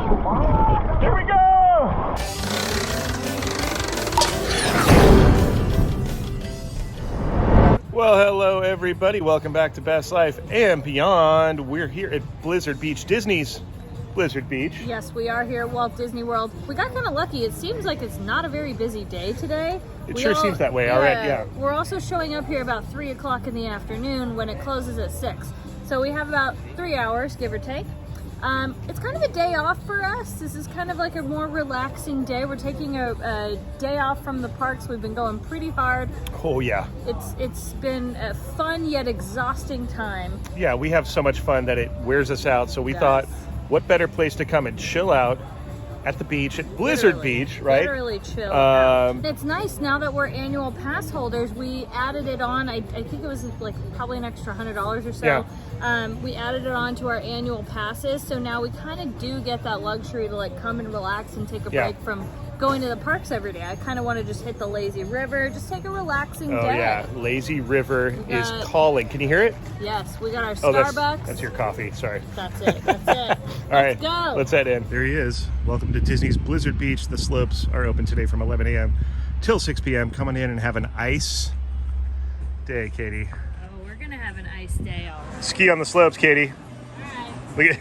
Here we go! Well, hello everybody. Welcome back to Best Life and Beyond. We're here at Blizzard Beach, Disney's Blizzard Beach. Yes, we are here at Walt Disney World. We got kind of lucky. It seems like it's not a very busy day today. It sure seems that way. All right, yeah. We're also showing up here about 3 o'clock in the afternoon when it closes at 6. So we have about 3 hours, give or take. It's kind of a day off for us. This is kind of like a more relaxing day. We're taking a day off from the parks. We've been going pretty hard. Oh, yeah. It's been a fun yet exhausting time. Yeah, we have so much fun that it wears us out. So we thought, what better place to come and chill out at the beach, at Blizzard Beach, right? Literally chill out. It's nice now that we're annual pass holders. We added it on, I think it was like probably an extra $100 or so. Yeah. We added it on to our annual passes, so now we kind of do get that luxury to like come and relax and take a break from going to the parks every day. I kind of want to just hit the lazy river, just take a relaxing day. Oh yeah, lazy river is calling. Can you hear it? Yes, we got our Starbucks. That's your coffee, sorry. That's it, that's it. All right, go. Let's head in. There he is. Welcome to Disney's Blizzard Beach. The slopes are open today from 11 a.m. till 6 p.m. Come on in and have an ice day, Katie. Oh, we're gonna have an ice day all right. Ski on the slopes, Katie. All right. Look at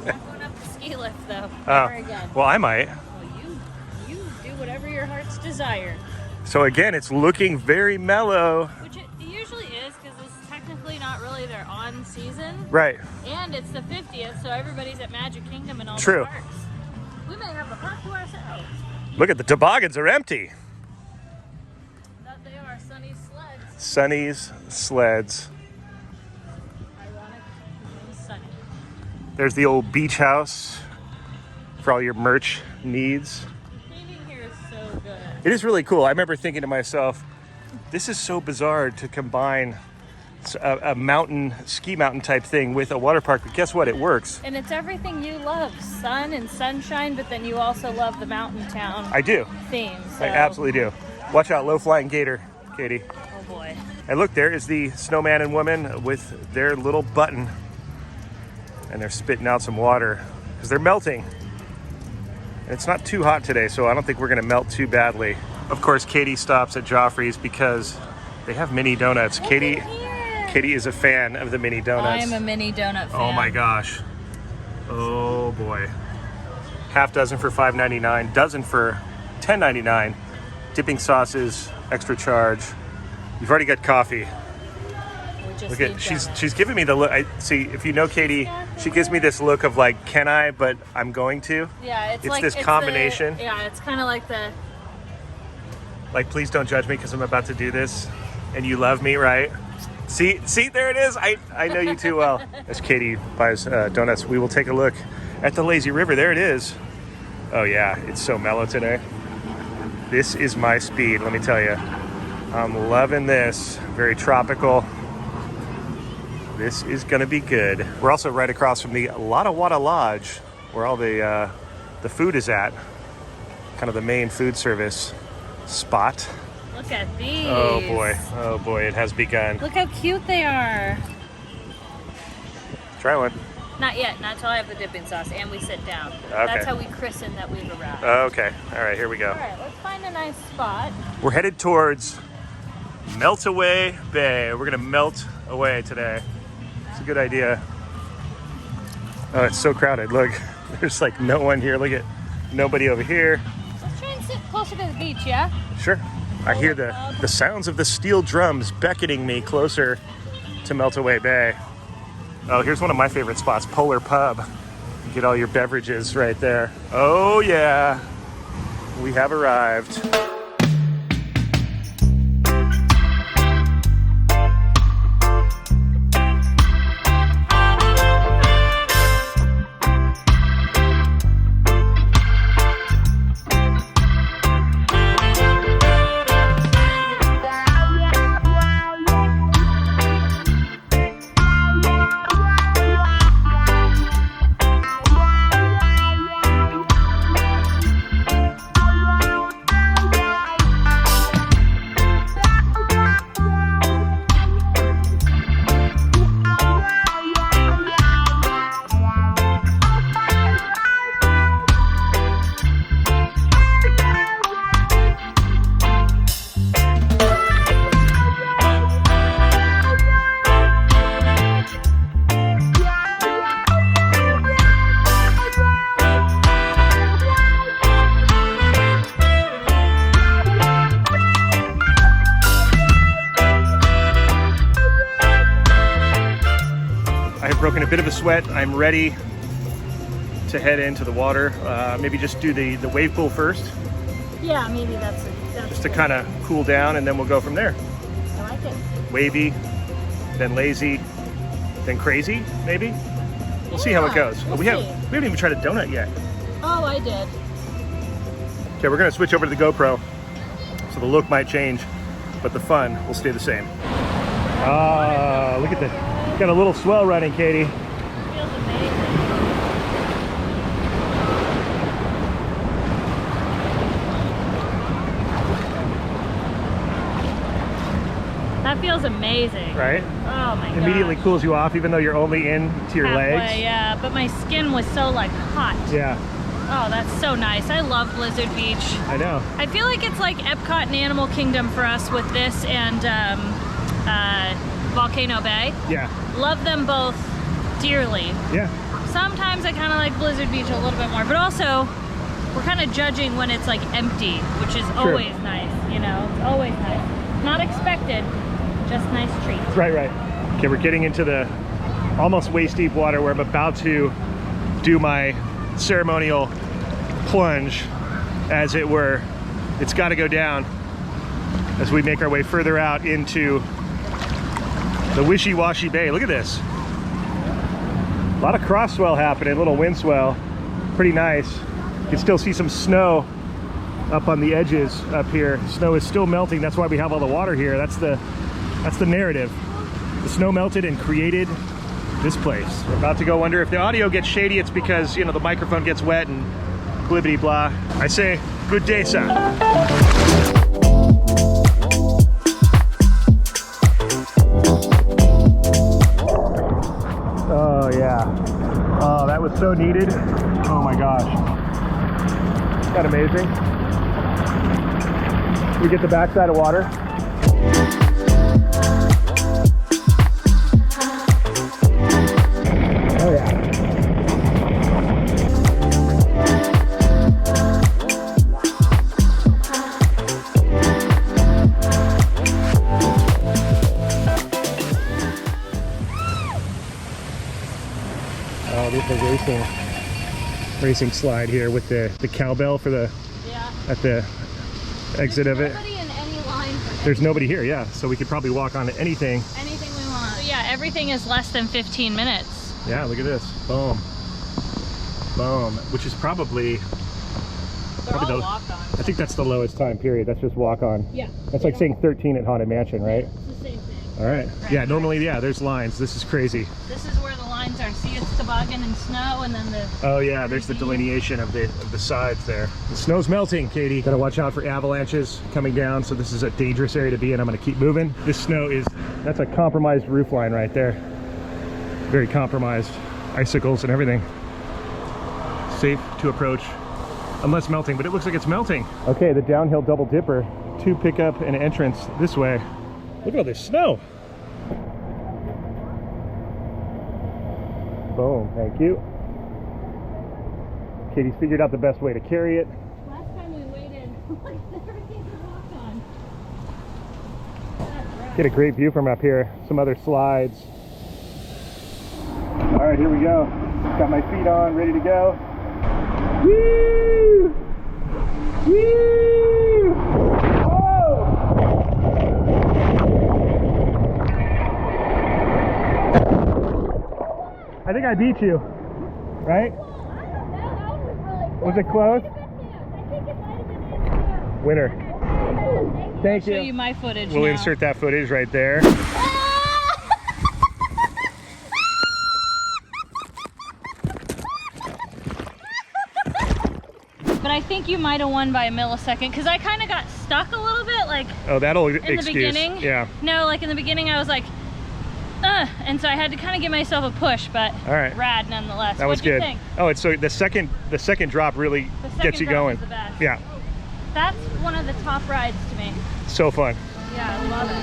Not going up the ski lift though. Oh, Never again. well, I might. You do whatever your heart's desire. So again, it's looking very mellow. Which it usually is, because it's technically not really their on season. Right. And it's the 50th, so everybody's at Magic Kingdom and all True. the parks. We may have the park to ourselves. Look at the toboggans are empty. That they are Sunny's sleds. Sunny's sleds. Ironic name Sunny. There's the old beach house for all your merch needs. The theming here is so good. It is really cool. I remember thinking to myself, this is so bizarre to combine a ski mountain type thing with a water park, but guess what? It works. And it's everything you love, sun and sunshine, but then you also love the mountain town I do. theme. So. I absolutely do. Watch out, low-flying gator, Katie. Oh boy. And look, there is the snowman and woman with their little button. And they're spitting out some water because they're melting. And it's not too hot today, so I don't think we're gonna melt too badly. Of course, Katie stops at Joffrey's because they have mini donuts. Katie is a fan of the mini donuts. I am a mini donut fan. Oh my gosh. Oh boy. Half dozen for $5.99, dozen for $10.99. Dipping sauces, extra charge. You've already got coffee. Look at she's giving me the look. I see, if you know Katie, she gives me this look of like, can I, but I'm going to. Yeah, it's like this combination. It's kind of like the like, please don't judge me because I'm about to do this, and you love me, right? See, there it is. I know you too well. As Katie buys donuts, we will take a look at the lazy river. There it is. Oh yeah, it's so mellow today. This is my speed, let me tell you. I'm loving this. Very tropical. This is gonna be good. We're also right across from the Wada Wada Lodge, where all the food is at. Kind of the main food service spot. Look at these. Oh boy, it has begun. Look how cute they are. Try one. Not yet, not till I have the dipping sauce and we sit down. Okay. That's how we christen that we've arrived. Okay, all right, here we go. All right, let's find a nice spot. We're headed towards Meltaway Bay. We're gonna melt away today. It's a good idea. Oh, it's so crowded. Look, there's like no one here. Look at nobody over here. Let's try and sit closer to the beach, yeah? Sure. I hear the sounds of the steel drums beckoning me closer to Meltaway Bay. Oh, here's one of my favorite spots, Polar Pub. Get all your beverages right there. Oh yeah, we have arrived. bit of a sweat. I'm ready to head into the water. Maybe just do the wave pool first. Yeah, maybe that's just to kind of cool down, and then we'll go from there. I like it. Wavy, then lazy, then crazy, maybe. We'll see how it goes. We'll we haven't even tried a donut yet. Oh, I did. Okay, we're gonna switch over to the GoPro, so the look might change, but the fun will stay the same. Ah, look at that. Got a little swell running, Katie. Feels amazing. That feels amazing. Right? Oh my god. Immediately cools you off, even though you're only in to your Halfway, legs. yeah, but my skin was so like hot. Yeah. Oh, that's so nice. I love Blizzard Beach. I know. I feel like it's like Epcot and Animal Kingdom for us with this and Volcano Bay. Yeah. Love them both dearly. Yeah. Sometimes I kind of like Blizzard Beach a little bit more, but also we're kind of judging when it's like empty, which is always nice, you know? It's always nice. Not expected, just nice treat. Right. Okay, we're getting into the almost waist deep water where I'm about to do my ceremonial plunge, as it were. It's got to go down as we make our way further out into the wishy-washy bay. Look at this. A lot of cross swell happening, a little wind swell. Pretty nice. You can still see some snow up on the edges up here. Snow is still melting. That's why we have all the water here. That's the narrative. The snow melted and created this place. We're about to go under. If the audio gets shady, it's because, you know, the microphone gets wet and blibbity blah. I say, good day, sir. Oh yeah. Oh, that was so needed. Oh my gosh. Isn't that amazing? We get the backside of water. Oh yeah. Oh, this is a racing slide here with the cowbell for the at the exit of it. Nobody in any line. There's nobody here, yeah. So we could probably walk on anything. Anything we want. So yeah, everything is less than 15 minutes. Yeah, look at this. Boom. Boom. Which is probably They're all walk on. I think that's the lowest time period. That's just walk on. Yeah. That's like saying 13 at Haunted Mansion, right? It's the same thing. All right. Yeah, normally, yeah, there's lines. This is crazy. This is where the lines are. See, it's toboggan and snow, and then the... Oh yeah, there's the delineation of the sides there. The snow's melting, Katie. Gotta watch out for avalanches coming down, so this is a dangerous area to be in. I'm gonna keep moving. This snow is, that's a compromised roof line right there. Very compromised. Icicles and everything. Safe to approach, unless melting, but it looks like it's melting. Okay, the downhill double dipper. 2 pickup and entrance this way. Look at all this snow. Boom, thank you. Katie's figured out the best way to carry it. Last time we waited, everything to walk on. That's right. Get a great view from up here. Some other slides. All right, here we go. Got my feet on, ready to go. Woo! Woo! Oh! I think I beat you, right? Was it close? Winner. Thank you. I'll show you my footage We'll now. insert that footage right there. But I think you might have won by a millisecond because I kind of got stuck a little bit, like Oh, that'll in excuse. the beginning. Yeah. No, like in the beginning I was like, and so I had to kind of give myself a push, but All right. rad nonetheless. That was What'd you good. think? Oh, it's so the second drop really The second gets you drop going. is the best. Yeah, That's one of the top rides to me. so fun. Yeah, I love it.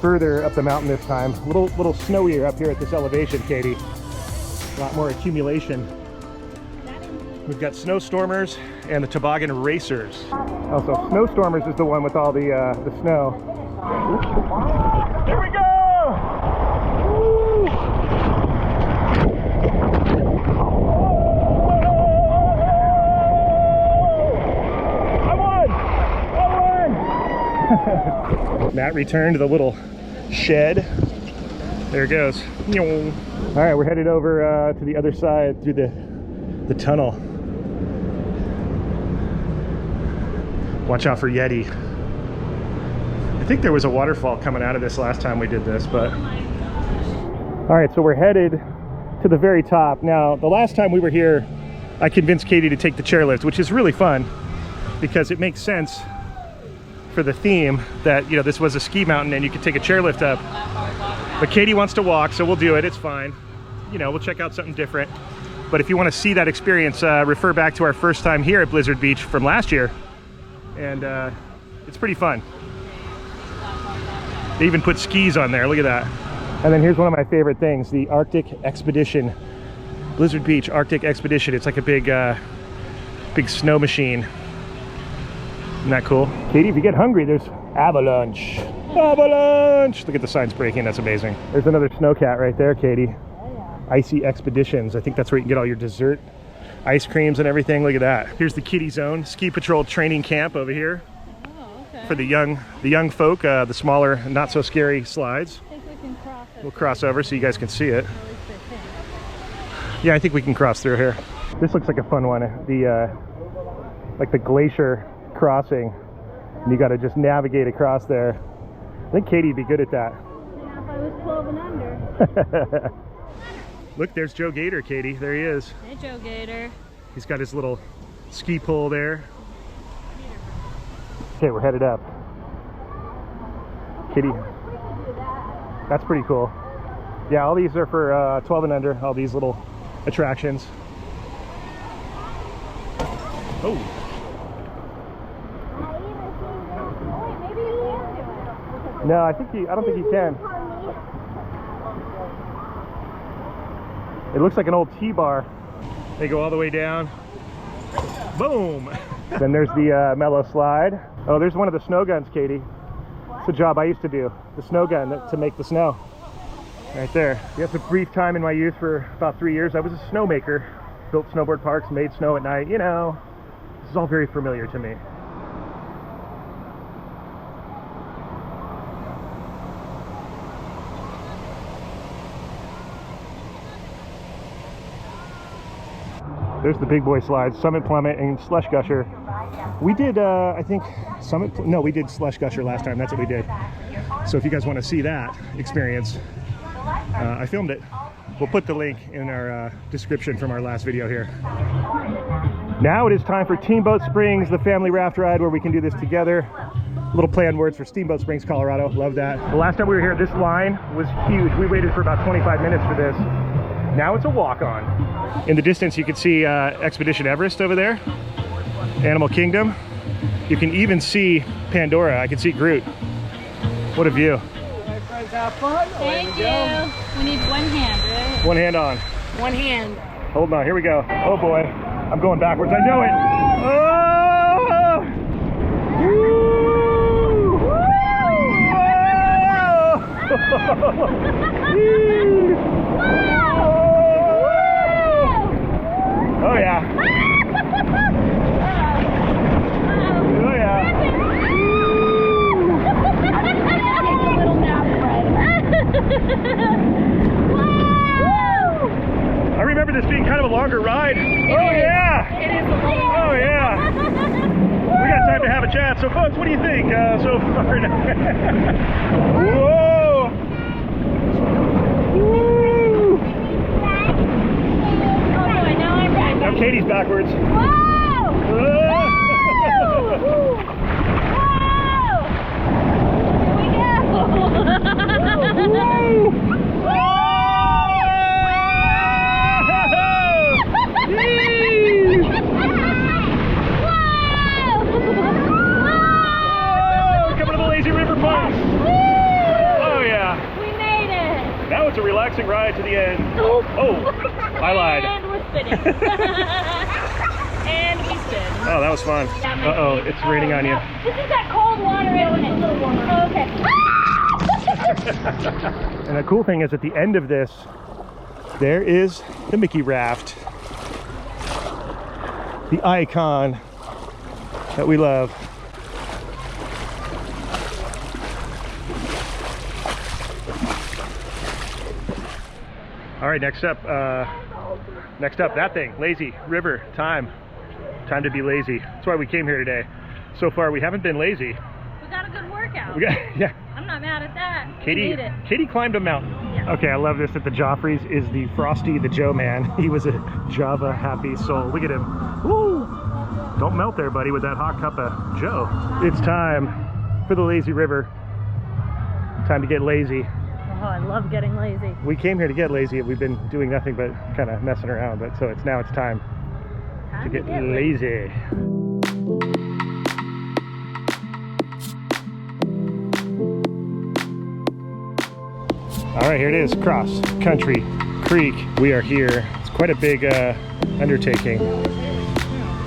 further up the mountain this time. A little snowier up here at this elevation, Katie. A lot more accumulation. We've got snowstormers and the toboggan racers. Also, snowstormers is the one with all the snow. Here we go! Woo! I won! Matt returned to the little shed. There it goes. All right, we're headed over to the other side through the tunnel. Watch out for Yeti. I think there was a waterfall coming out of this last time we did this, but... All right, so we're headed to the very top. Now, the last time we were here, I convinced Katie to take the chairlift, which is really fun because it makes sense for the theme that, you know, this was a ski mountain and you could take a chairlift up. But Katie wants to walk, so we'll do it. It's fine. You know, we'll check out something different. But if you want to see that experience, refer back to our first time here at Blizzard Beach from last year. And it's pretty fun. They even put skis on there, look at that. And then here's one of my favorite things, the Arctic Expedition. Blizzard Beach Arctic Expedition. It's like a big snow machine. Isn't that cool? Katie, if you get hungry, there's avalanche. Avalanche! Look at the signs breaking, that's amazing. There's another snowcat right there, Katie. Icy Expeditions. I think that's where you can get all your dessert ice creams and everything. Look at that. Here's the kiddie zone, ski patrol training camp over here. Oh, okay. For the young folk, the smaller, not so scary slides. I think we can cross it. We'll cross over so you guys can see it. At least I think. Yeah, I think we can cross through here. This looks like a fun one. Like the glacier crossing. And you got to just navigate across there. I think Katie'd be good at that. Yeah, if I was 12 and under. Look, there's Joe Gator, Katie. There he is. Hey, Joe Gator. He's got his little ski pole there. Okay, we're headed up. Katie. That's pretty cool. Yeah, all these are for 12 and under, all these little attractions. Oh. No, I don't think you can. It looks like an old T-bar. They go all the way down. Boom! Then there's the mellow slide. Oh, there's one of the snow guns, Katie. It's a job I used to do. The snow gun to make the snow. Right there. Yes, a brief time in my youth for about 3 years. I was a snowmaker. Built snowboard parks, made snow at night. You know, this is all very familiar to me. There's the big boy slides, Summit Plummet and Slush Gusher. We did, I think, we did Slush Gusher last time. That's what we did. So if you guys want to see that experience, I filmed it. We'll put the link in our description from our last video here. Now it is time for Steamboat Springs, the family raft ride where we can do this together. Little play on words for Steamboat Springs, Colorado. Love that. The last time we were here, this line was huge. We waited for about 25 minutes for this. Now it's a walk-on. In the distance, you can see Expedition Everest over there, Animal Kingdom. You can even see Pandora. I can see Groot. What a view. My friends, have fun. Thank you. We need one hand, right? One hand on. One hand. Hold on, here we go. Oh boy, I'm going backwards. I know it. Oh! Woo! Oh yeah. Oh yeah. I remember this being kind of a longer ride. Oh yeah. Oh yeah. We got time to have a chat. So folks, what do you think so far? Whoa. Woo. Now Katie's backwards. Whoa! Whoa! Whoa! Here we go! Coming to the Lazy River Park. Oh relaxing ride to the end. Oh, I lied. And we're spinning. And we spin. Oh, that was fun. Uh-oh, it's raining on you. This is that cold water, isn't it? Oh, okay. And the cool thing is at the end of this, there is the Mickey raft. The icon that we love. All right, next up, that thing, lazy river time to be lazy. That's why we came here today. So far, we haven't been lazy. We got a good workout. Yeah. I'm not mad at that. Katie climbed a mountain. Yeah. Okay, I love this. At the Joffrey's is the Frosty the Joe man. He was a Java happy soul. Look at him. Woo! Don't melt there, buddy, with that hot cup of Joe. It's time for the lazy river. Time to get lazy. Oh, I love getting lazy. We came here to get lazy. We've been doing nothing but kind of messing around, but so it's time to get lazy. All right, here it is, cross country creek. We are here. It's quite a big undertaking.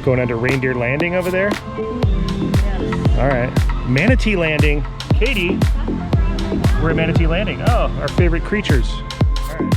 Going under Reindeer Landing over there. Yes. All right, Manatee Landing. Katie, we're at Manatee Landing. Oh, our favorite creatures. All right.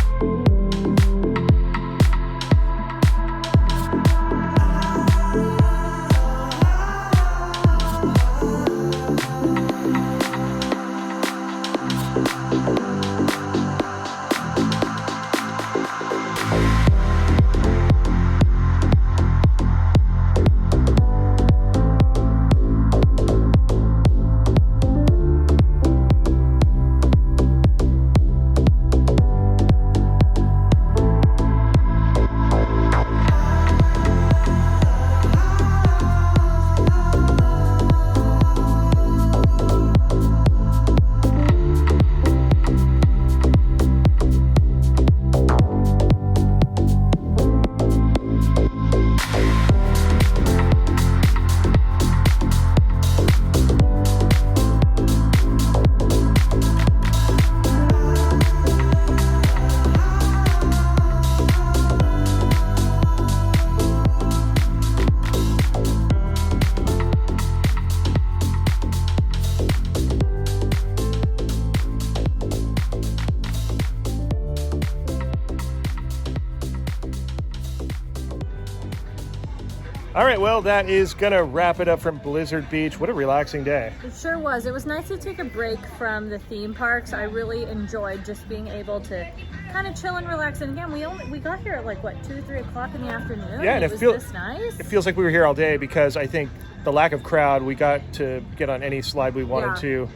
All right, well, that is gonna wrap it up from Blizzard Beach. What a relaxing day. It sure was. It was nice to take a break from the theme parks. I really enjoyed just being able to kind of chill and relax. And again, we got here at like what, 2 or 3 o'clock in the afternoon. Yeah, and it was this nice. It feels like we were here all day because I think the lack of crowd, we got to get on any slide we wanted to.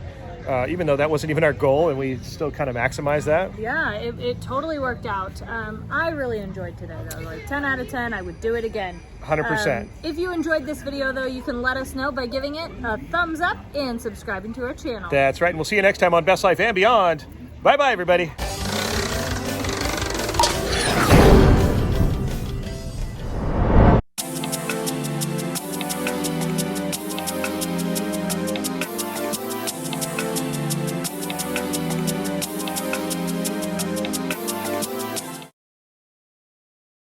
Even though that wasn't even our goal, and we still kind of maximized that. Yeah, it totally worked out. I really enjoyed today, though. Like 10 out of 10, I would do it again. 100%. If you enjoyed this video, though, you can let us know by giving it a thumbs up and subscribing to our channel. That's right, and we'll see you next time on Best Life and Beyond. Bye-bye, everybody.